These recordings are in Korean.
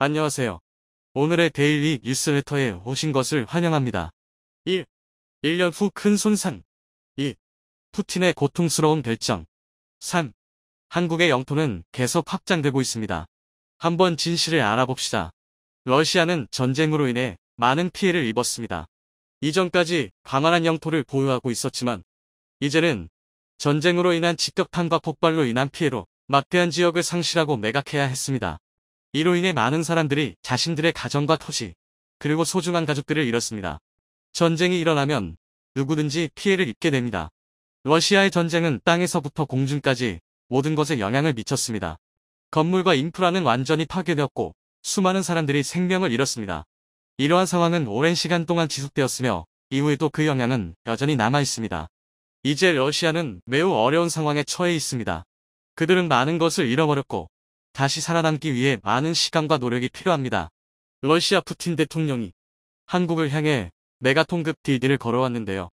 안녕하세요. 오늘의 데일리 뉴스레터에 오신 것을 환영합니다. 1. 1년 후 큰 손상. 2. 푸틴의 고통스러운 결정. 3. 한국의 영토는 계속 확장되고 있습니다. 한번 진실을 알아봅시다. 러시아는 전쟁으로 인해 많은 피해를 입었습니다. 이전까지 광활한 영토를 보유하고 있었지만 이제는 전쟁으로 인한 직격탄과 폭발로 인한 피해로 막대한 지역을 상실하고 매각해야 했습니다. 이로 인해 많은 사람들이 자신들의 가정과 토지, 그리고 소중한 가족들을 잃었습니다. 전쟁이 일어나면 누구든지 피해를 입게 됩니다. 러시아의 전쟁은 땅에서부터 공중까지 모든 것에 영향을 미쳤습니다. 건물과 인프라는 완전히 파괴되었고 수많은 사람들이 생명을 잃었습니다. 이러한 상황은 오랜 시간 동안 지속되었으며 이후에도 그 영향은 여전히 남아있습니다. 이제 러시아는 매우 어려운 상황에 처해 있습니다. 그들은 많은 것을 잃어버렸고 다시 살아남기 위해 많은 시간과 노력이 필요합니다. 러시아 푸틴 대통령이 한국을 향해 메가톤급 딜을 걸어왔는데요.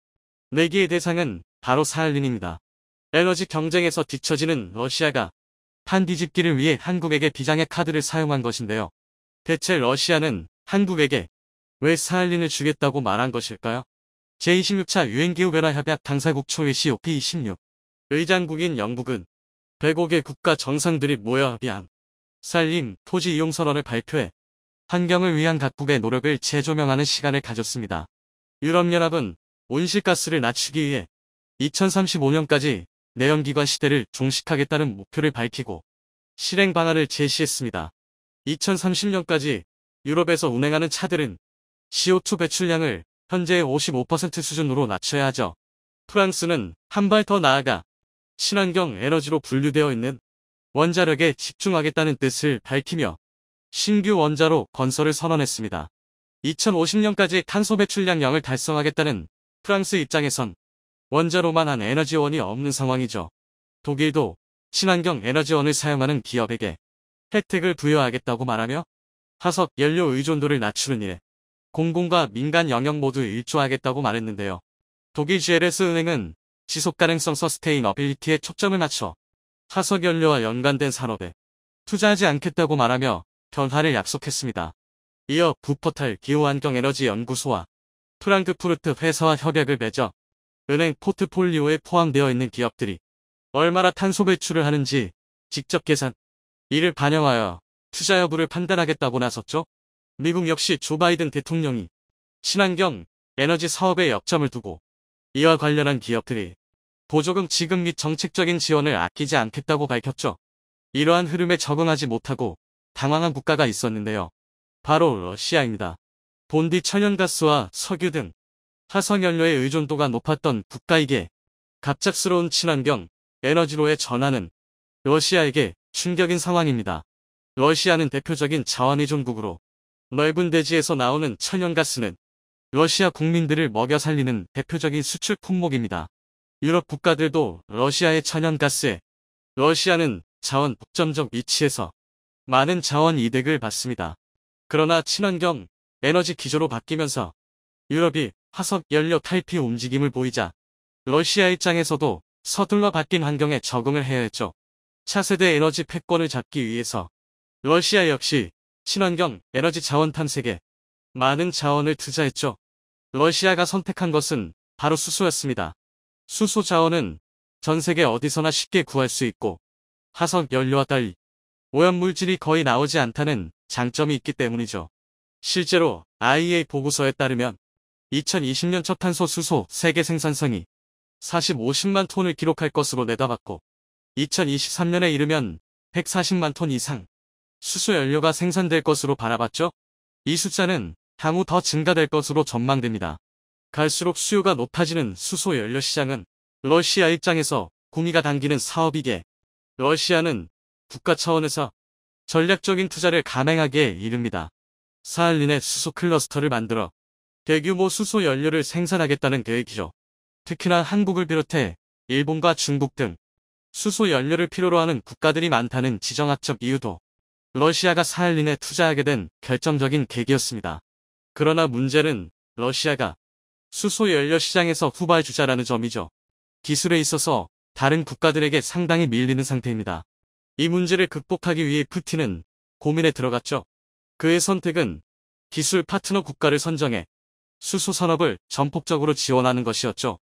내기의 대상은 바로 사할린입니다. 에너지 경쟁에서 뒤처지는 러시아가 판 뒤집기를 위해 한국에게 비장의 카드를 사용한 것인데요. 대체 러시아는 한국에게 왜 사할린을 주겠다고 말한 것일까요? 제26차 유엔기후변화 협약 당사국 초회 COP26 의장국인 영국은 105개 국가 정상들이 모여 합의한 사할린 토지 이용 선언을 발표해 환경을 위한 각국의 노력을 재조명하는 시간을 가졌습니다. 유럽연합은 온실가스를 낮추기 위해 2035년까지 내연기관 시대를 종식하겠다는 목표를 밝히고 실행 방안을 제시했습니다. 2030년까지 유럽에서 운행하는 차들은 CO2 배출량을 현재의 55% 수준으로 낮춰야 하죠. 프랑스는 한 발 더 나아가 친환경 에너지로 분류되어 있는 원자력에 집중하겠다는 뜻을 밝히며 신규 원자로 건설을 선언했습니다. 2050년까지 탄소 배출량 0을 달성하겠다는 프랑스 입장에선 원자로만 한 에너지원이 없는 상황이죠. 독일도 친환경 에너지원을 사용하는 기업에게 혜택을 부여하겠다고 말하며 화석 연료 의존도를 낮추는 일에 공공과 민간 영역 모두 일조하겠다고 말했는데요. 독일 GLS 은행은 지속가능성 서스테이너빌리티에 초점을 맞춰 화석연료와 연관된 산업에 투자하지 않겠다고 말하며 변화를 약속했습니다. 이어 부퍼탈 기후환경에너지연구소와 프랑크푸르트 회사와 협약을 맺어 은행 포트폴리오에 포함되어 있는 기업들이 얼마나 탄소 배출을 하는지 직접 계산, 이를 반영하여 투자 여부를 판단하겠다고 나섰죠. 미국 역시 조 바이든 대통령이 친환경 에너지 사업에 역점을 두고 이와 관련한 기업들이 보조금 지급 및 정책적인 지원을 아끼지 않겠다고 밝혔죠. 이러한 흐름에 적응하지 못하고 당황한 국가가 있었는데요. 바로 러시아입니다. 본디 천연가스와 석유 등 화석연료의 의존도가 높았던 국가이기에 갑작스러운 친환경 에너지로의 전환은 러시아에게 충격인 상황입니다. 러시아는 대표적인 자원의존국으로 넓은 대지에서 나오는 천연가스는 러시아 국민들을 먹여 살리는 대표적인 수출 품목입니다. 유럽 국가들도 러시아의 천연가스에 러시아는 자원 독점적 위치에서 많은 자원 이득을 받습니다. 그러나 친환경 에너지 기조로 바뀌면서 유럽이 화석 연료 탈피 움직임을 보이자 러시아 입장에서도 서둘러 바뀐 환경에 적응을 해야 했죠. 차세대 에너지 패권을 잡기 위해서 러시아 역시 친환경 에너지 자원 탐색에 많은 자원을 투자했죠. 러시아가 선택한 것은 바로 수소였습니다. 수소 자원은 전 세계 어디서나 쉽게 구할 수 있고 화석 연료와 달리 오염물질이 거의 나오지 않다는 장점이 있기 때문이죠. 실제로 IEA 보고서에 따르면 2020년 첫 탄소 수소 세계 생산성이 50만 톤을 기록할 것으로 내다봤고 2023년에 이르면 140만 톤 이상 수소 연료가 생산될 것으로 바라봤죠. 이 숫자는 향후 더 증가될 것으로 전망됩니다. 갈수록 수요가 높아지는 수소 연료 시장은 러시아 입장에서 구미가 당기는 사업이기에 러시아는 국가 차원에서 전략적인 투자를 감행하기에 이릅니다. 사할린의 수소 클러스터를 만들어 대규모 수소 연료를 생산하겠다는 계획이죠. 특히나 한국을 비롯해 일본과 중국 등 수소 연료를 필요로 하는 국가들이 많다는 지정학적 이유도 러시아가 사할린에 투자하게 된 결정적인 계기였습니다. 그러나 문제는 러시아가 수소 연료 시장에서 후발주자라는 점이죠. 기술에 있어서 다른 국가들에게 상당히 밀리는 상태입니다. 이 문제를 극복하기 위해 푸틴은 고민에 들어갔죠. 그의 선택은 기술 파트너 국가를 선정해 수소 산업을 전폭적으로 지원하는 것이었죠.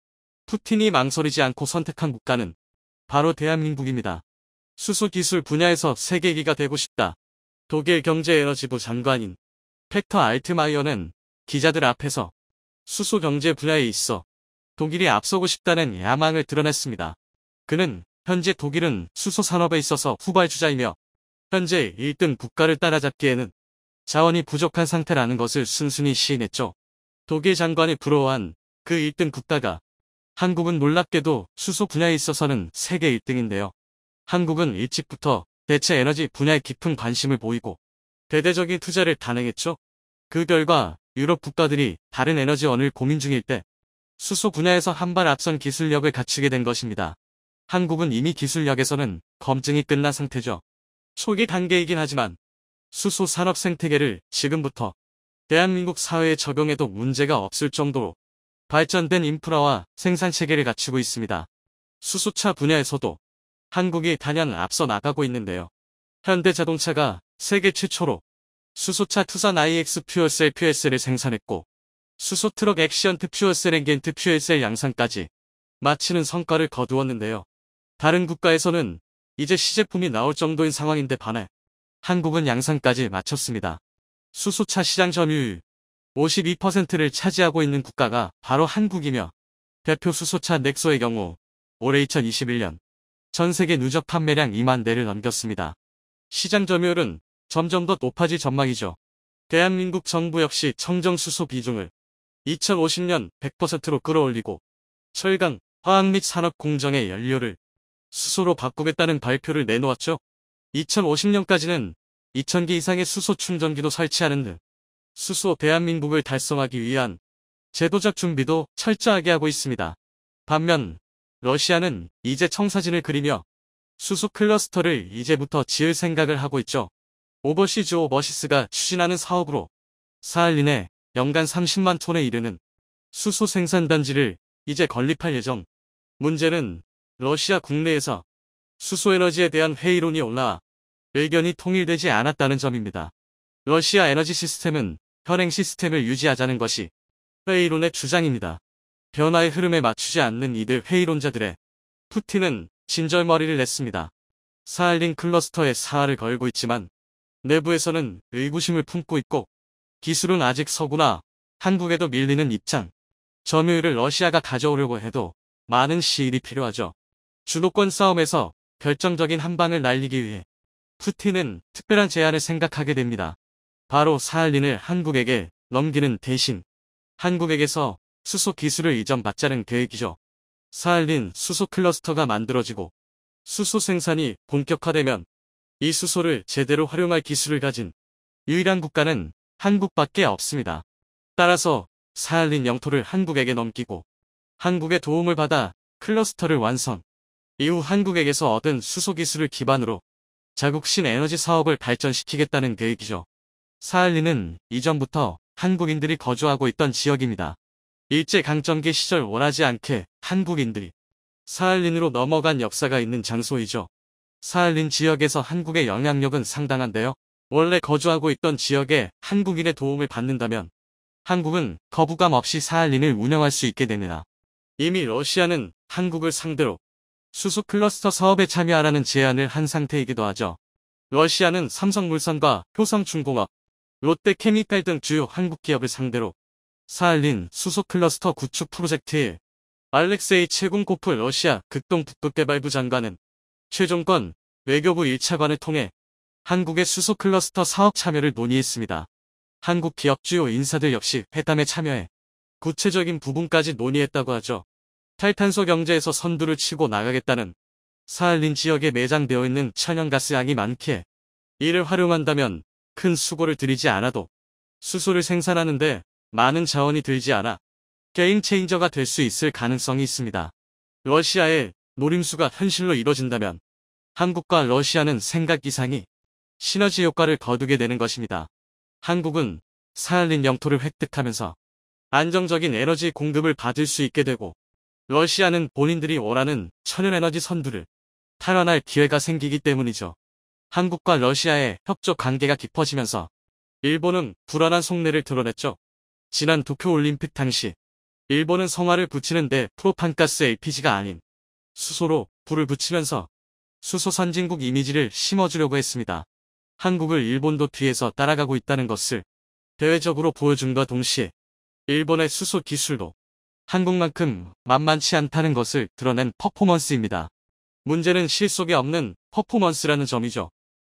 푸틴이 망설이지 않고 선택한 국가는 바로 대한민국입니다. 수소 기술 분야에서 세계기가 되고 싶다. 독일 경제에너지부 장관인 펙터 알트마이어는 기자들 앞에서 수소 경제 분야에 있어 독일이 앞서고 싶다는 야망을 드러냈습니다. 그는 현재 독일은 수소 산업에 있어서 후발주자이며 현재 1등 국가를 따라잡기에는 자원이 부족한 상태라는 것을 순순히 시인했죠. 독일 장관이 부러워한 그 1등 국가가 한국은 놀랍게도 수소 분야에 있어서는 세계 1등인데요. 한국은 일찍부터 대체 에너지 분야에 깊은 관심을 보이고 대대적인 투자를 단행했죠. 그 결과 유럽 국가들이 다른 에너지원을 고민 중일 때 수소 분야에서 한 발 앞선 기술력을 갖추게 된 것입니다. 한국은 이미 기술력에서는 검증이 끝난 상태죠. 초기 단계이긴 하지만 수소 산업 생태계를 지금부터 대한민국 사회에 적용해도 문제가 없을 정도로 발전된 인프라와 생산체계를 갖추고 있습니다. 수소차 분야에서도 한국이 단연 앞서 나가고 있는데요. 현대자동차가 세계 최초로 수소차 투산 IX 퓨어셀을 생산했고 수소트럭 액시언트 퓨어셀 겐트 퓨어셀 양산까지 마치는 성과를 거두었는데요. 다른 국가에서는 이제 시제품이 나올 정도인 상황인데 반해 한국은 양산까지 마쳤습니다. 수소차 시장 점유율 52%를 차지하고 있는 국가가 바로 한국이며 대표 수소차 넥소의 경우 올해 2021년 전 세계 누적 판매량 2만 대를 넘겼습니다. 시장 점유율은 점점 더 높아질 전망이죠. 대한민국 정부 역시 청정 수소 비중을 2050년 100%로 끌어올리고 철강, 화학 및 산업 공정의 연료를 수소로 바꾸겠다는 발표를 내놓았죠. 2050년까지는 2,000개 이상의 수소 충전기도 설치하는 등 수소 대한민국을 달성하기 위한 제도적 준비도 철저하게 하고 있습니다. 반면 러시아는 이제 청사진을 그리며 수소 클러스터를 이제부터 지을 생각을 하고 있죠. 오버시즈 오버시스가 추진하는 사업으로 사할린에 연간 30만 톤에 이르는 수소 생산단지를 이제 건립할 예정. 문제는 러시아 국내에서 수소에너지에 대한 회의론이 올라와 의견이 통일되지 않았다는 점입니다. 러시아 에너지 시스템은 현행 시스템을 유지하자는 것이 회의론의 주장입니다. 변화의 흐름에 맞추지 않는 이들 회의론자들의 푸틴은 진절머리를 냈습니다. 사할린 클러스터에 사활을 걸고 있지만 내부에서는 의구심을 품고 있고 기술은 아직 서구나 한국에도 밀리는 입장. 점유율을 러시아가 가져오려고 해도 많은 시일이 필요하죠. 주도권 싸움에서 결정적인 한 방을 날리기 위해 푸틴은 특별한 제안을 생각하게 됩니다. 바로 사할린을 한국에게 넘기는 대신 한국에게서 수소 기술을 이전받자는 계획이죠. 사할린 수소 클러스터가 만들어지고 수소 생산이 본격화되면 이 수소를 제대로 활용할 기술을 가진 유일한 국가는 한국밖에 없습니다. 따라서 사할린 영토를 한국에게 넘기고 한국의 도움을 받아 클러스터를 완성. 이후 한국에게서 얻은 수소 기술을 기반으로 자국신 에너지 사업을 발전시키겠다는 계획이죠. 사할린은 이전부터 한국인들이 거주하고 있던 지역입니다. 일제강점기 시절 원하지 않게 한국인들이 사할린으로 넘어간 역사가 있는 장소이죠. 사할린 지역에서 한국의 영향력은 상당한데요. 원래 거주하고 있던 지역에 한국인의 도움을 받는다면 한국은 거부감 없이 사할린을 운영할 수 있게 됩니다. 이미 러시아는 한국을 상대로 수소 클러스터 사업에 참여하라는 제안을 한 상태이기도 하죠. 러시아는 삼성물산과 효성중공업, 롯데케미칼 등 주요 한국 기업을 상대로 사할린 수소 클러스터 구축 프로젝트에 알렉세이 체군코프 러시아 극동 북극개발부 장관은 최종권 외교부 1차관을 통해 한국의 수소 클러스터 사업 참여를 논의했습니다. 한국 기업 주요 인사들 역시 회담에 참여해 구체적인 부분까지 논의했다고 하죠. 탈탄소 경제에서 선두를 치고 나가겠다는 사할린 지역에 매장되어 있는 천연가스 양이 많기에 이를 활용한다면 큰 수고를 들이지 않아도 수소를 생산하는데 많은 자원이 들지 않아 게임 체인저가 될 수 있을 가능성이 있습니다. 러시아의 노림수가 현실로 이뤄진다면 한국과 러시아는 생각 이상의 시너지 효과를 거두게 되는 것입니다. 한국은 사할린 영토를 획득하면서 안정적인 에너지 공급을 받을 수 있게 되고 러시아는 본인들이 원하는 천연에너지 선두를 탈환할 기회가 생기기 때문이죠. 한국과 러시아의 협조 관계가 깊어지면서 일본은 불안한 속내를 드러냈죠. 지난 도쿄올림픽 당시 일본은 성화를 붙이는데 프로판가스 LPG가 아닌 수소로 불을 붙이면서 수소 선진국 이미지를 심어주려고 했습니다. 한국을 일본도 뒤에서 따라가고 있다는 것을 대외적으로 보여준과 동시에 일본의 수소 기술도 한국만큼 만만치 않다는 것을 드러낸 퍼포먼스입니다. 문제는 실속이 없는 퍼포먼스라는 점이죠.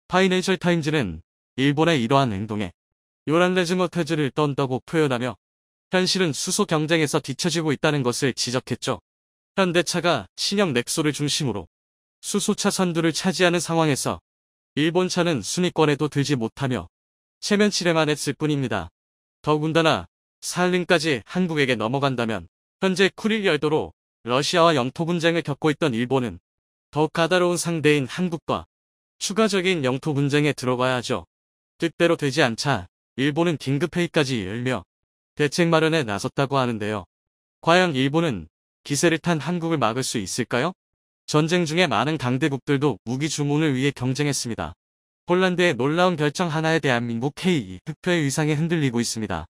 파이낸셜 타임즈는 일본의 이러한 행동에 요란레즈머테즈를 떤다고 표현하며 현실은 수소 경쟁에서 뒤처지고 있다는 것을 지적했죠. 현대차가 신형 넥소를 중심으로 수소차 선두를 차지하는 상황에서 일본 차는 순위권에도 들지 못하며 체면치레만 했을 뿐입니다. 더군다나 살림까지 한국에게 넘어간다면 현재 쿠릴 열도로 러시아와 영토 분쟁을 겪고 있던 일본은 더욱 까다로운 상대인 한국과 추가적인 영토 분쟁에 들어가야 하죠. 뜻대로 되지 않자 일본은 긴급회의까지 열며 대책 마련에 나섰다고 하는데요. 과연 일본은 기세를 탄 한국을 막을 수 있을까요? 전쟁 중에 많은 강대국들도 무기 주문을 위해 경쟁했습니다. 폴란드의 놀라운 결정 하나에 대한민국 K 흑표의 위상이 흔들리고 있습니다.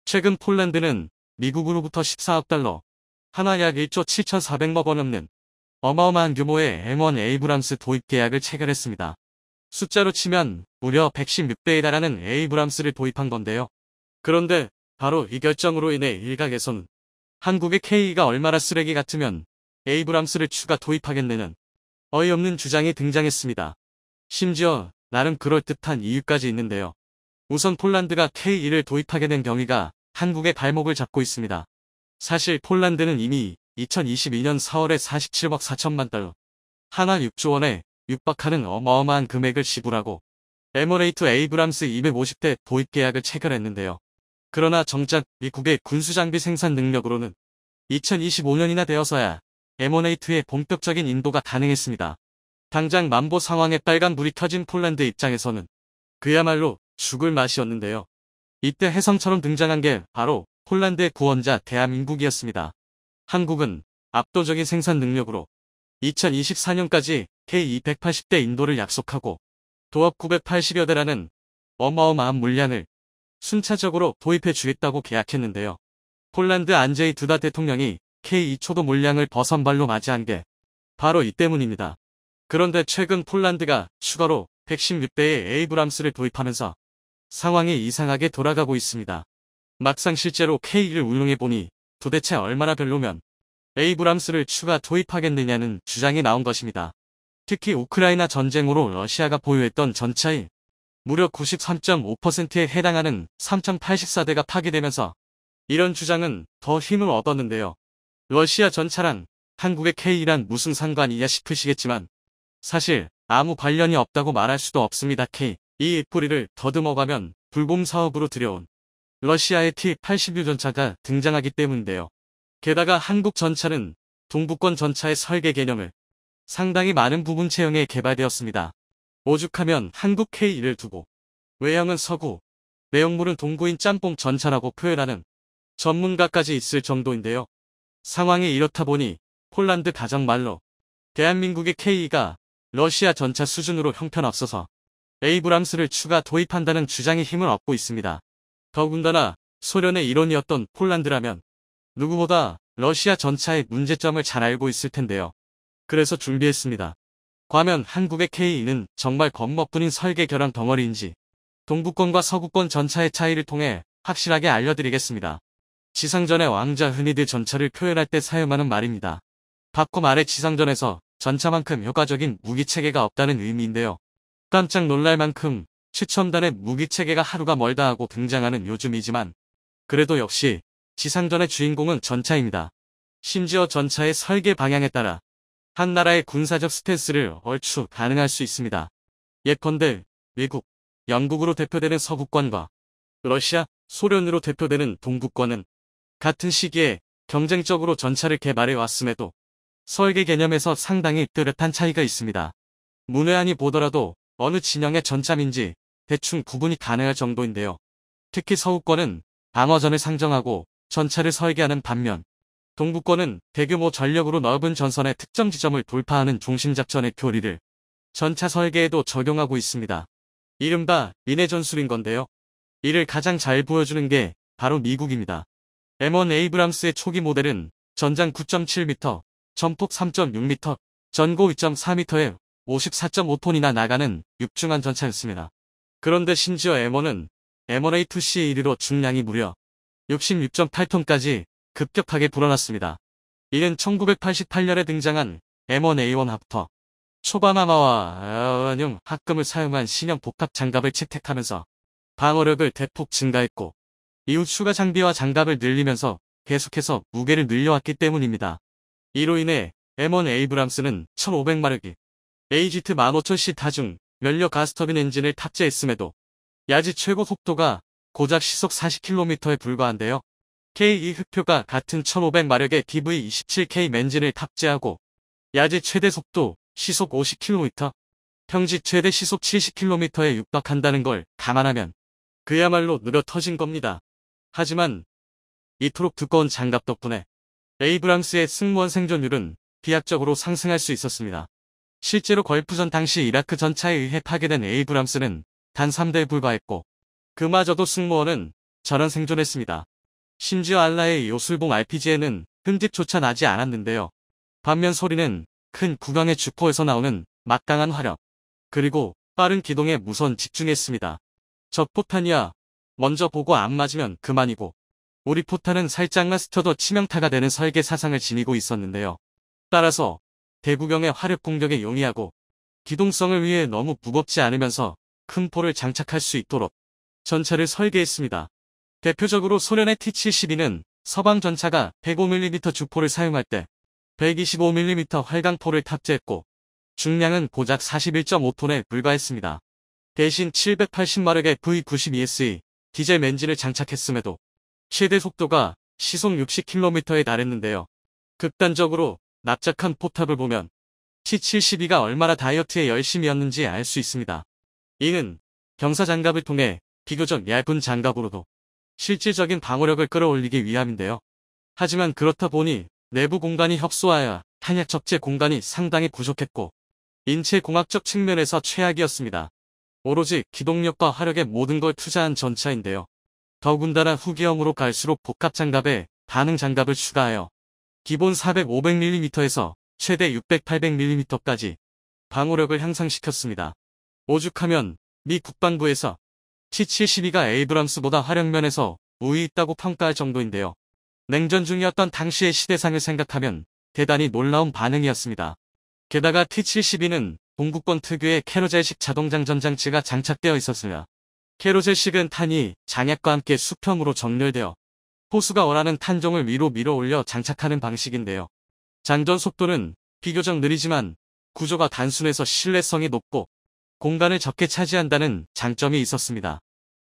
최근 폴란드는 미국으로부터 14억 달러, 하나 약 1조 7,400억 원 넘는 어마어마한 규모의 M1 에이브람스 도입 계약을 체결했습니다. 숫자로 치면 무려 116배에 달하는 에이브람스를 도입한 건데요. 그런데 바로 이 결정으로 인해 일각에서는 한국의 K가 얼마나 쓰레기 같으면 에이브람스를 추가 도입하겠느냐는 어이없는 주장이 등장했습니다. 심지어 나름 그럴듯한 이유까지 있는데요. 우선 폴란드가 K2를 도입하게 된 경위가 한국의 발목을 잡고 있습니다. 사실 폴란드는 이미 2022년 4월에 47억 4천만 달러, 하나 6조 원에 육박하는 어마어마한 금액을 지불하고 M1A2 에이브람스 250대 도입 계약을 체결했는데요. 그러나 정작 미국의 군수장비 생산 능력으로는 2025년이나 되어서야 M1A2의 본격적인 인도가 가능했습니다. 당장 만보 상황에 빨간불이 켜진 폴란드 입장에서는 그야말로 죽을 맛이었는데요. 이때 혜성처럼 등장한 게 바로 폴란드의 구원자 대한민국이었습니다. 한국은 압도적인 생산 능력으로 2024년까지 K280대 인도를 약속하고 도합 980여 대라는 어마어마한 물량을 순차적으로 도입해 주겠다고 계약했는데요. 폴란드 안제이 두다 대통령이 K2 초도 물량을 버선발로 맞이한 게 바로 이 때문입니다. 그런데 최근 폴란드가 추가로 116대의 에이브람스를 도입하면서 상황이 이상하게 돌아가고 있습니다. 막상 실제로 K2를 운용해보니 도대체 얼마나 별로면 에이브람스를 추가 도입하겠느냐는 주장이 나온 것입니다. 특히 우크라이나 전쟁으로 러시아가 보유했던 전차의 무려 93.5%에 해당하는 3,084대가 파괴되면서 이런 주장은 더 힘을 얻었는데요. 러시아 전차랑 한국의 K랑 무슨 상관이냐 싶으시겠지만 사실 아무 관련이 없다고 말할 수도 없습니다. K, 이 입꼬리를 더듬어가면 불곰 사업으로 들여온 러시아의 T-80U 전차가 등장하기 때문인데요. 게다가 한국 전차는 동부권 전차의 설계 개념을 상당히 많은 부분 채용에 개발되었습니다. 오죽하면 한국 K2를 두고 외형은 서구, 내용물은 동구인 짬뽕 전차라고 표현하는 전문가까지 있을 정도인데요. 상황이 이렇다 보니 폴란드 가정말로 대한민국의 K2가 러시아 전차 수준으로 형편없어서 에이브람스를 추가 도입한다는 주장이 힘을 얻고 있습니다. 더군다나 소련의 일원이었던 폴란드라면 누구보다 러시아 전차의 문제점을 잘 알고 있을 텐데요. 그래서 준비했습니다. 과연 한국의 K2는 정말 겁먹뿐인 설계 결함 덩어리인지 동부권과 서구권 전차의 차이를 통해 확실하게 알려드리겠습니다. 지상전의 왕자 흔히들 전차를 표현할 때 사용하는 말입니다. 바꿔 말해 지상전에서 전차만큼 효과적인 무기체계가 없다는 의미인데요. 깜짝 놀랄 만큼 최첨단의 무기체계가 하루가 멀다 하고 등장하는 요즘이지만 그래도 역시 지상전의 주인공은 전차입니다. 심지어 전차의 설계 방향에 따라 한 나라의 군사적 스탠스를 얼추 가능할 수 있습니다. 예컨대 미국, 영국으로 대표되는 서구권과 러시아, 소련으로 대표되는 동부권은 같은 시기에 경쟁적으로 전차를 개발해 왔음에도 설계 개념에서 상당히 뚜렷한 차이가 있습니다. 문외한이 보더라도 어느 진영의 전차인지 대충 구분이 가능할 정도인데요. 특히 서구권은 방어전을 상정하고 전차를 설계하는 반면 동부권은 대규모 전력으로 넓은 전선의 특정 지점을 돌파하는 중심작전의 교리를 전차 설계에도 적용하고 있습니다. 이른바 미네 전술인 건데요. 이를 가장 잘 보여주는 게 바로 미국입니다. M1 에이브람스의 초기 모델은 전장 9.7m, 전폭 3.6m, 전고 2.4m에 54.5톤이나 나가는 육중한 전차였습니다. 그런데 심지어 M1은 M1A2C에 이르러 중량이 무려 66.8톤까지 급격하게 불어났습니다. 이는 1988년에 등장한 M1A1 합터 초바마마와 용 합금을 사용한 신형 복합 장갑을 채택하면서 방어력을 대폭 증가했고, 이후 추가 장비와 장갑을 늘리면서 계속해서 무게를 늘려왔기 때문입니다. 이로 인해 M1 에이브람스는 1500마력이 AGT 15000C 타중 연료 가스터빈 엔진을 탑재했음에도 야지 최고 속도가 고작 시속 40km에 불과한데요. K2 흑표가 같은 1500마력의 DV27K 엔진을 탑재하고 야지 최대 속도 시속 50km, 평지 최대 시속 70km에 육박한다는 걸 감안하면 그야말로 느려 터진 겁니다. 하지만 이토록 두꺼운 장갑 덕분에 에이브람스의 승무원 생존율은 비약적으로 상승할 수 있었습니다. 실제로 걸프전 당시 이라크 전차에 의해 파괴된 에이브람스는 단 3대에 불과했고, 그마저도 승무원은 전원 생존했습니다. 심지어 알라의 요술봉 RPG에는 흠집조차 나지 않았는데요. 반면 소리는 큰 구강의 주포에서 나오는 막강한 화력, 그리고 빠른 기동에 무선 집중했습니다. 적 포탄이야 먼저 보고 안 맞으면 그만이고, 우리 포탄은 살짝만 스쳐도 치명타가 되는 설계 사상을 지니고 있었는데요. 따라서 대구경의 화력 공격에 용이하고 기동성을 위해 너무 무겁지 않으면서 큰 포를 장착할 수 있도록 전차를 설계했습니다. 대표적으로 소련의 T-72는 서방 전차가 105mm 주포를 사용할 때 125mm 활강포를 탑재했고, 중량은 고작 41.5톤에 불과했습니다. 대신 780마력의 V92SE 디젤 엔진을 장착했음에도 최대 속도가 시속 60km에 달했는데요. 극단적으로 납작한 포탑을 보면 T-72가 얼마나 다이어트에 열심이었는지 알 수 있습니다. 이는 경사 장갑을 통해 비교적 얇은 장갑으로도 실질적인 방어력을 끌어올리기 위함인데요. 하지만 그렇다 보니 내부 공간이 협소하여 탄약 적재 공간이 상당히 부족했고, 인체 공학적 측면에서 최악이었습니다. 오로지 기동력과 화력에 모든 걸 투자한 전차인데요. 더군다나 후기형으로 갈수록 복합 장갑에 반응 장갑을 추가하여 기본 400-500mm에서 최대 600-800mm까지 방어력을 향상시켰습니다. 오죽하면 미 국방부에서 T-72가 에이브람스보다 화력면에서 우위 있다고 평가할 정도인데요. 냉전 중이었던 당시의 시대상을 생각하면 대단히 놀라운 반응이었습니다. 게다가 T-72는 동구권 특유의 캐로젤식 자동장전 장치가 장착되어 있었으며, 캐로젤식은 탄이 장약과 함께 수평으로 정렬되어 호수가 원하는 탄종을 위로 밀어 올려 장착하는 방식인데요. 장전 속도는 비교적 느리지만 구조가 단순해서 신뢰성이 높고 공간을 적게 차지한다는 장점이 있었습니다.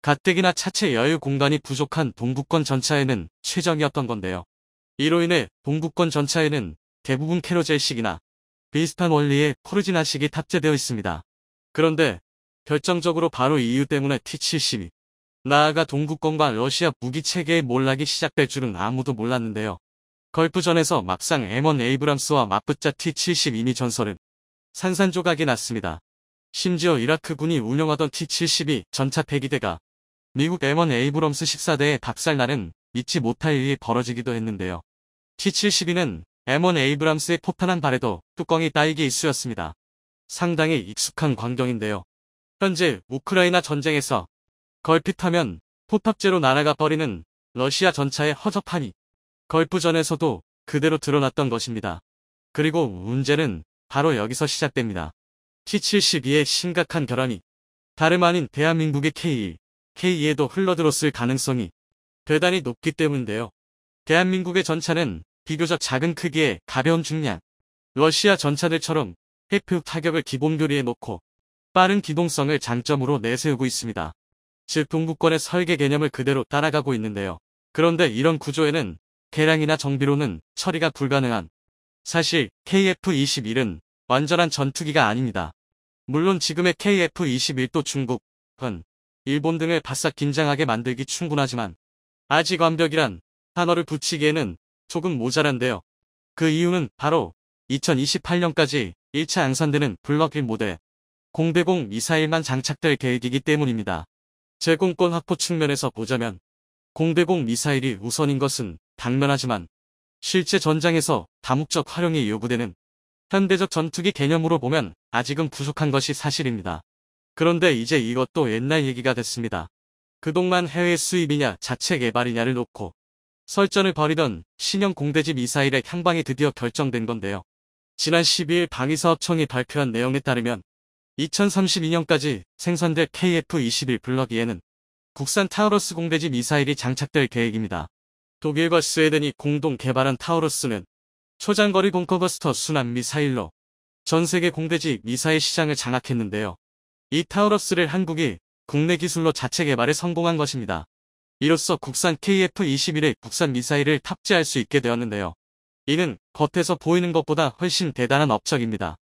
가뜩이나 차체 여유 공간이 부족한 동구권 전차에는 최적이었던 건데요. 이로 인해 동구권 전차에는 대부분 캐로젤식이나 비슷한 원리의 포르지나식이 탑재되어 있습니다. 그런데 결정적으로 바로 이 이유 때문에 T-72, 나아가 동구권과 러시아 무기체계의 몰락이 시작될 줄은 아무도 몰랐는데요. 걸프전에서 막상 M1 에이브람스와 맞붙자 T-72미 전설은 산산조각이 났습니다. 심지어 이라크군이 운영하던 T-72 전차 폐기대가 미국 M1 에이브럼스 14대에 박살나는 잊지 못할 일이 벌어지기도 했는데요. T-72는 M1 에이브람스의 포탄 한 발에도 뚜껑이 따이기 일쑤였습니다. 상당히 익숙한 광경인데요. 현재 우크라이나 전쟁에서 걸핏하면 포탑재로 날아가 버리는 러시아 전차의 허접함이 걸프전에서도 그대로 드러났던 것입니다. 그리고 문제는 바로 여기서 시작됩니다. T-72의 심각한 결함이 다름 아닌 대한민국의 K1, K2에도 흘러들었을 가능성이 대단히 높기 때문인데요. 대한민국의 전차는 비교적 작은 크기의 가벼운 중량, 러시아 전차들처럼 해프 타격을 기본 교리에 놓고 빠른 기동성을 장점으로 내세우고 있습니다. 즉 동구권의 설계 개념을 그대로 따라가고 있는데요. 그런데 이런 구조에는 개량이나 정비로는 처리가 불가능한, 사실 KF-21은 완전한 전투기가 아닙니다. 물론 지금의 KF-21도 중국, 은, 일본 등을 바싹 긴장하게 만들기 충분하지만 아직 완벽이란 단어를 붙이기에는 조금 모자란데요. 그 이유는 바로 2028년까지 1차 양산되는 블럭 1 모델 공대공 미사일만 장착될 계획이기 때문입니다. 제공권 확보 측면에서 보자면 공대공 미사일이 우선인 것은 당면하지만 실제 전장에서 다목적 활용이 요구되는 현대적 전투기 개념으로 보면 아직은 부족한 것이 사실입니다. 그런데 이제 이것도 옛날 얘기가 됐습니다. 그동안 해외 수입이냐 자체 개발이냐를 놓고 설전을 벌이던 신형 공대지 미사일의 향방이 드디어 결정된 건데요. 지난 12일 방위사업청이 발표한 내용에 따르면 2032년까지 생산될 KF-21 블럭2에는 국산 타우러스 공대지 미사일이 장착될 계획입니다. 독일과 스웨덴이 공동 개발한 타우러스는 초장거리 벙커버스터 순환 미사일로 전 세계 공대지 미사일 시장을 장악했는데요. 이 타우러스를 한국이 국내 기술로 자체 개발에 성공한 것입니다. 이로써 국산 KF-21의 국산 미사일을 탑재할 수 있게 되었는데요. 이는 겉에서 보이는 것보다 훨씬 대단한 업적입니다.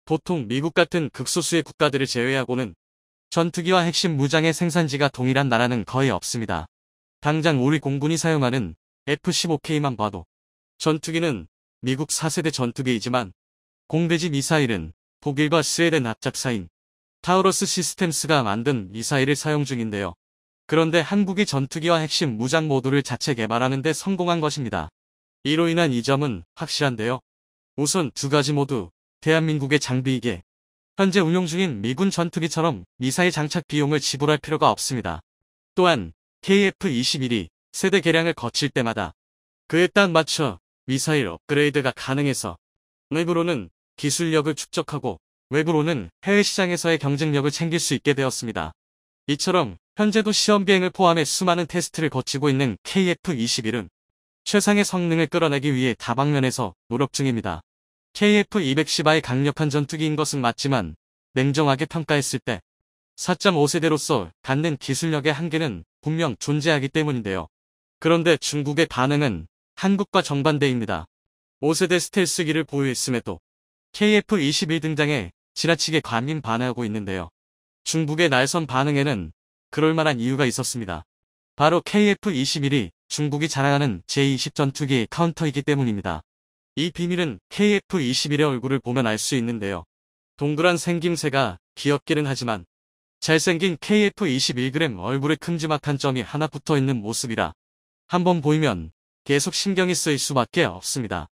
보통 미국 같은 극소수의 국가들을 제외하고는 전투기와 핵심 무장의 생산지가 동일한 나라는 거의 없습니다. 당장 우리 공군이 사용하는 F-15K만 봐도 전투기는 미국 4세대 전투기이지만 공대지 미사일은 독일과 스웨덴 합작사인 타우러스 시스템스가 만든 미사일을 사용 중인데요. 그런데 한국이 전투기와 핵심 무장 모두를 자체 개발하는 데 성공한 것입니다. 이로 인한 이점은 확실한데요. 우선 두 가지 모두 대한민국의 장비이기에 현재 운용 중인 미군 전투기처럼 미사일 장착 비용을 지불할 필요가 없습니다. 또한 KF-21이 세대 개량을 거칠 때마다 그에 딱 맞춰 미사일 업그레이드가 가능해서 내부로는 기술력을 축적하고 외부로는 해외 시장에서의 경쟁력을 챙길 수 있게 되었습니다. 이처럼 현재도 시험 비행을 포함해 수많은 테스트를 거치고 있는 KF-21은 최상의 성능을 끌어내기 위해 다방면에서 노력 중입니다. KF-210I의 강력한 전투기인 것은 맞지만 냉정하게 평가했을 때 4.5세대로서 갖는 기술력의 한계는 분명 존재하기 때문인데요. 그런데 중국의 반응은 한국과 정반대입니다. 5세대 스텔스기를 보유했음에도 KF-21 등장에 지나치게 관민 반응하고 있는데요. 중국의 날선 반응에는 그럴만한 이유가 있었습니다. 바로 KF-21이 중국이 자랑하는 제20 전투기의 카운터이기 때문입니다. 이 비밀은 KF-21의 얼굴을 보면 알 수 있는데요. 동그란 생김새가 귀엽기는 하지만 잘생긴 KF-21g 얼굴에 큼지막한 점이 하나 붙어있는 모습이라 한번 보이면 계속 신경이 쓰일 수밖에 없습니다.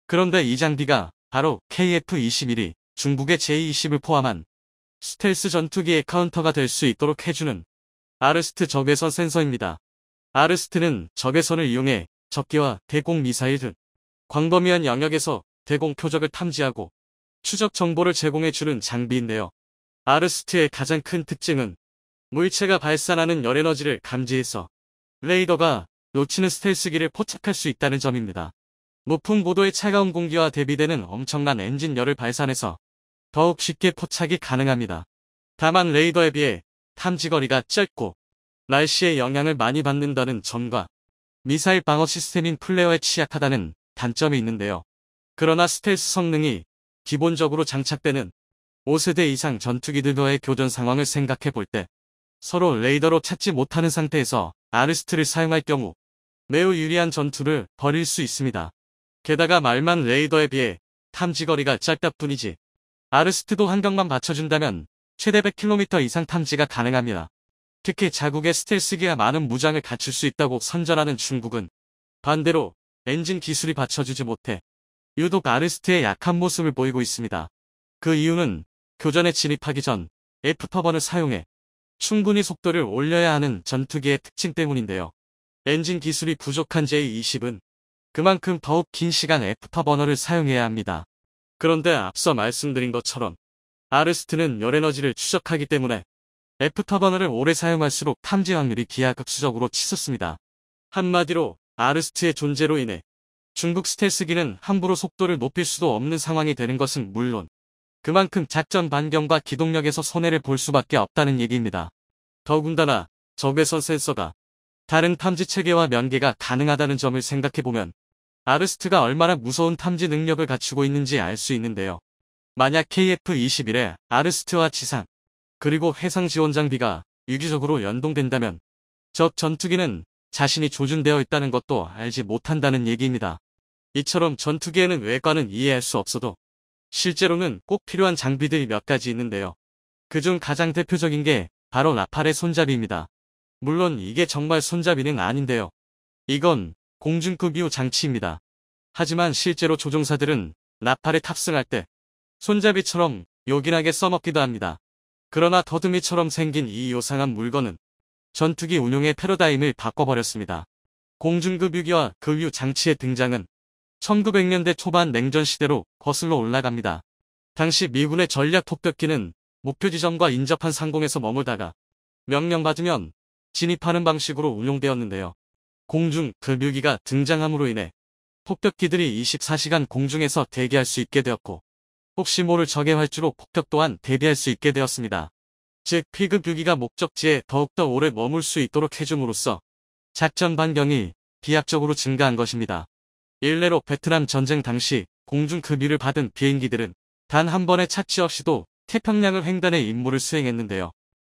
그런데 이 장비가 바로 KF-21이 중국의 제20을 포함한 스텔스 전투기의 카운터가 될 수 있도록 해주는 아르스트 적외선 센서입니다. 아르스트는 적외선을 이용해 적기와 대공 미사일 등 광범위한 영역에서 대공 표적을 탐지하고 추적 정보를 제공해주는 장비인데요. 아르스트의 가장 큰 특징은 물체가 발산하는 열에너지를 감지해서 레이더가 놓치는 스텔스기를 포착할 수 있다는 점입니다. 높은 고도의 차가운 공기와 대비되는 엄청난 엔진열을 발산해서 더욱 쉽게 포착이 가능합니다. 다만 레이더에 비해 탐지거리가 짧고 날씨의 영향을 많이 받는다는 점과 미사일 방어 시스템인 플레어에 취약하다는 단점이 있는데요. 그러나 스텔스 성능이 기본적으로 장착되는 5세대 이상 전투기들과의 교전 상황을 생각해 볼 때 서로 레이더로 찾지 못하는 상태에서 아르스트를 사용할 경우 매우 유리한 전투를 벌일 수 있습니다. 게다가 말만 레이더에 비해 탐지거리가 짧다 뿐이지 아르스트도 환경만 받쳐준다면 최대 100km 이상 탐지가 가능합니다. 특히 자국의 스텔스기가 많은 무장을 갖출 수 있다고 선전하는 중국은 반대로 엔진 기술이 받쳐주지 못해 유독 아르스트의 약한 모습을 보이고 있습니다. 그 이유는 교전에 진입하기 전 F터번을 사용해 충분히 속도를 올려야 하는 전투기의 특징 때문인데요. 엔진 기술이 부족한 J-20은 그만큼 더욱 긴 시간 F터버너를 사용해야 합니다. 그런데 앞서 말씀드린 것처럼 아르스트는 열에너지를 추적하기 때문에 F터버너를 오래 사용할수록 탐지 확률이 기하급수적으로 치솟습니다. 한마디로 아르스트의 존재로 인해 중국 스텔스기는 함부로 속도를 높일 수도 없는 상황이 되는 것은 물론 그만큼 작전 반경과 기동력에서 손해를 볼 수밖에 없다는 얘기입니다. 더군다나 적외선 센서가 다른 탐지 체계와 연계가 가능하다는 점을 생각해보면 아르스트가 얼마나 무서운 탐지 능력을 갖추고 있는지 알 수 있는데요. 만약 KF-21에 아르스트와 지상, 그리고 해상 지원 장비가 유기적으로 연동된다면 적 전투기는 자신이 조준되어 있다는 것도 알지 못한다는 얘기입니다. 이처럼 전투기에는 외관은 이해할 수 없어도 실제로는 꼭 필요한 장비들이 몇 가지 있는데요. 그중 가장 대표적인 게 바로 라팔의 손잡이입니다. 물론 이게 정말 손잡이는 아닌데요. 이건 공중급 이후 장치입니다. 하지만 실제로 조종사들은 나팔에 탑승할 때 손잡이처럼 요긴하게 써먹기도 합니다. 그러나 더듬이처럼 생긴 이 요상한 물건은 전투기 운용의 패러다임을 바꿔버렸습니다. 공중급 유기와 그 이후 장치의 등장은 1900년대 초반 냉전 시대로 거슬러 올라갑니다. 당시 미군의 전략 폭격기는 목표 지점과 인접한 상공에서 머물다가 명령받으면 진입하는 방식으로 운용되었는데요. 공중 급유기가 등장함으로 인해 폭격기들이 24시간 공중에서 대기할 수 있게 되었고 혹시 모를 적의 활주로 폭격 또한 대비할 수 있게 되었습니다. 즉 P급 유기가 목적지에 더욱더 오래 머물 수 있도록 해줌으로써 작전 반경이 비약적으로 증가한 것입니다. 일례로 베트남 전쟁 당시 공중급유를 받은 비행기들은 단 한 번의 착지 없이도 태평양을 횡단해 임무를 수행했는데요.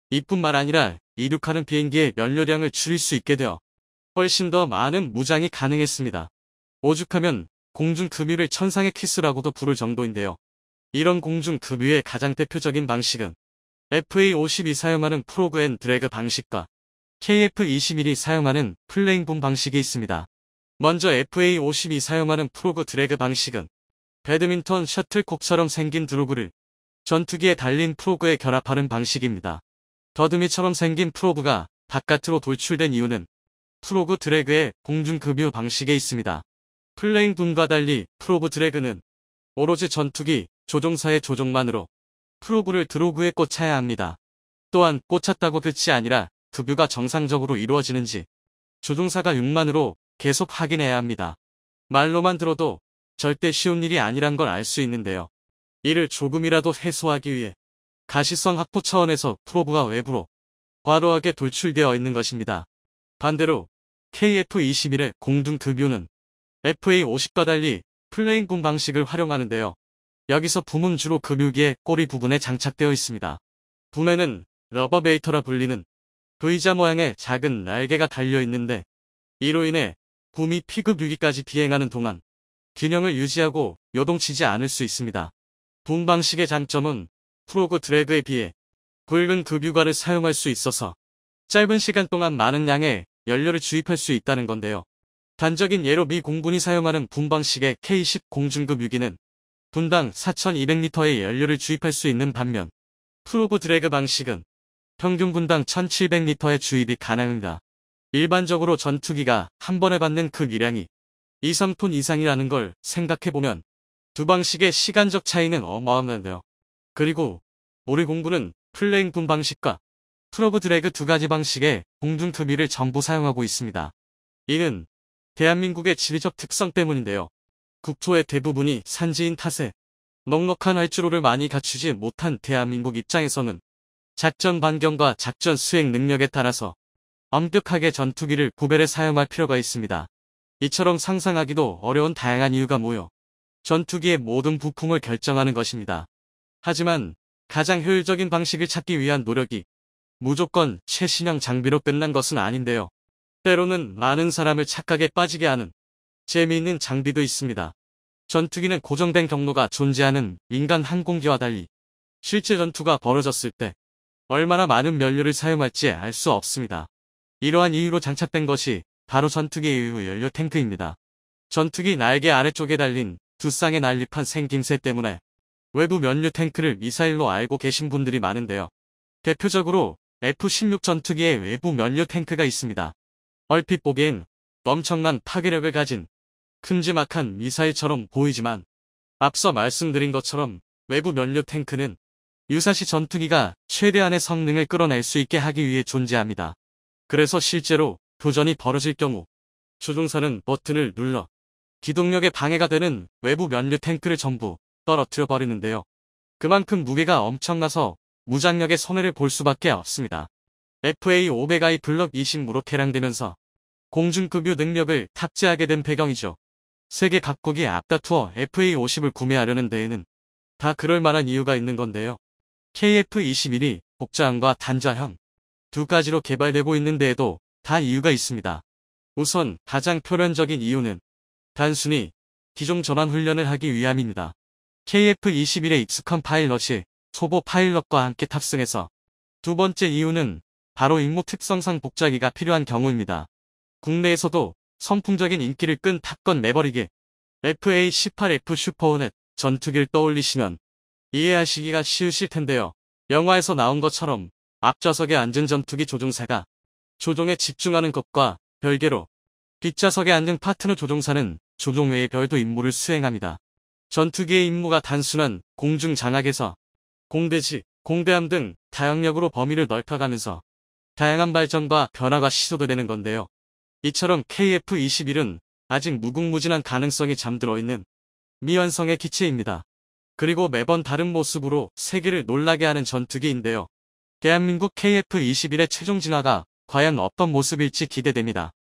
이뿐만 아니라 이륙하는 비행기의 연료량을 줄일 수 있게 되어 훨씬 더 많은 무장이 가능했습니다. 오죽하면 공중급유를 천상의 키스라고도 부를 정도인데요. 이런 공중급유의 가장 대표적인 방식은 FA-52 사용하는 프로그 앤 드래그 방식과 KF-21이 사용하는 플레잉 붐 방식이 있습니다. 먼저 FA-52 사용하는 프로그 드래그 방식은 배드민턴 셔틀콕처럼 생긴 드로그를 전투기에 달린 프로그에 결합하는 방식입니다. 더듬이처럼 생긴 프로그가 바깥으로 돌출된 이유는 프로그 드래그의 공중급유 방식에 있습니다. 플레잉 붐과 달리 프로그 드래그는 오로지 전투기 조종사의 조종만으로 프로그를 드로그에 꽂아야 합니다. 또한 꽂혔다고 끝이 아니라 급유가 정상적으로 이루어지는지 조종사가 육만으로 계속 확인해야 합니다. 말로만 들어도 절대 쉬운 일이 아니란 걸 알 수 있는데요. 이를 조금이라도 해소하기 위해 가시성 확보 차원에서 프로브가 외부로 과도하게 돌출되어 있는 것입니다. 반대로 KF-21의 공중급유는 FA-50과 달리 플레잉 붐 방식을 활용하는데요. 여기서 붐은 주로 급유기의 꼬리 부분에 장착되어 있습니다. 붐에는 러버베이터라 불리는 V자 모양의 작은 날개가 달려있는데 이로 인해 붐이 P급 유기까지 비행하는 동안 균형을 유지하고 요동치지 않을 수 있습니다. 붐 방식의 장점은 프로그 드래그에 비해 굵은 급유관을 사용할 수 있어서 짧은 시간 동안 많은 양의 연료를 주입할 수 있다는 건데요. 단적인 예로 미 공군이 사용하는 붐 방식의 K-10 공중급 유기는 분당 4,200리터의 연료를 주입할 수 있는 반면 프로그 드래그 방식은 평균 분당 1,700리터의 주입이 가능합니다. 일반적으로 전투기가 한 번에 받는 그 기량이 2, 3톤 이상이라는 걸 생각해보면 두 방식의 시간적 차이는 어마어마한데요. 그리고 우리 공군은 플레잉 붐 방식과 프로그 드래그 두 가지 방식의 공중급유를 전부 사용하고 있습니다. 이는 대한민국의 지리적 특성 때문인데요. 국토의 대부분이 산지인 탓에 넉넉한 활주로를 많이 갖추지 못한 대한민국 입장에서는 작전 반경과 작전 수행 능력에 따라서 엄격하게 전투기를 구별해 사용할 필요가 있습니다. 이처럼 상상하기도 어려운 다양한 이유가 모여 전투기의 모든 부품을 결정하는 것입니다. 하지만 가장 효율적인 방식을 찾기 위한 노력이 무조건 최신형 장비로 끝난 것은 아닌데요. 때로는 많은 사람을 착각에 빠지게 하는 재미있는 장비도 있습니다. 전투기는 고정된 경로가 존재하는 인간 항공기와 달리 실제 전투가 벌어졌을 때 얼마나 많은 연료를 사용할지 알 수 없습니다. 이러한 이유로 장착된 것이 바로 전투기의 연료 탱크입니다. 전투기 날개 아래쪽에 달린 두 쌍의 난립한 생김새 때문에 외부 연료 탱크를 미사일로 알고 계신 분들이 많은데요. 대표적으로 F-16 전투기의 외부 연료 탱크가 있습니다. 얼핏 보기엔 엄청난 파괴력을 가진 큼지막한 미사일처럼 보이지만 앞서 말씀드린 것처럼 외부 연료 탱크는 유사시 전투기가 최대한의 성능을 끌어낼 수 있게 하기 위해 존재합니다. 그래서 실제로 교전이 벌어질 경우 조종사는 버튼을 눌러 기동력에 방해가 되는 외부 연료 탱크를 전부 떨어뜨려 버리는데요. 그만큼 무게가 엄청나서 무장력의 손해를 볼 수밖에 없습니다. FA-500I 블럭 20무로 개량되면서 공중급유 능력을 탑재하게 된 배경이죠. 세계 각국이 앞다투어 FA-50을 구매하려는 데에는 다 그럴 만한 이유가 있는 건데요. KF-21이 복자형과 단자형 두 가지로 개발되고 있는 데에도 다 이유가 있습니다. 우선 가장 표면적인 이유는 단순히 기종 전환 훈련을 하기 위함입니다. KF-21의 익숙한 파일럿이 초보 파일럿과 함께 탑승해서 두 번째 이유는 바로 임무 특성상 복자기가 필요한 경우입니다. 국내에서도 선풍적인 인기를 끈 탑건 매버릭의 FA-18F 슈퍼호넷 전투기를 떠올리시면 이해하시기가 쉬우실 텐데요. 영화에서 나온 것처럼 앞좌석에 앉은 전투기 조종사가 조종에 집중하는 것과 별개로 뒷좌석에 앉은 파트너 조종사는 조종 외의 별도 임무를 수행합니다. 전투기의 임무가 단순한 공중 장악에서 공대지, 공대함 등 다양력으로 범위를 넓혀가면서 다양한 발전과 변화가 시도되는 건데요. 이처럼 KF-21은 아직 무궁무진한 가능성이 잠들어 있는 미완성의 기체입니다. 그리고 매번 다른 모습으로 세계를 놀라게 하는 전투기인데요. 대한민국 KF-21의 최종 진화가 과연 어떤 모습일지 기대됩니다.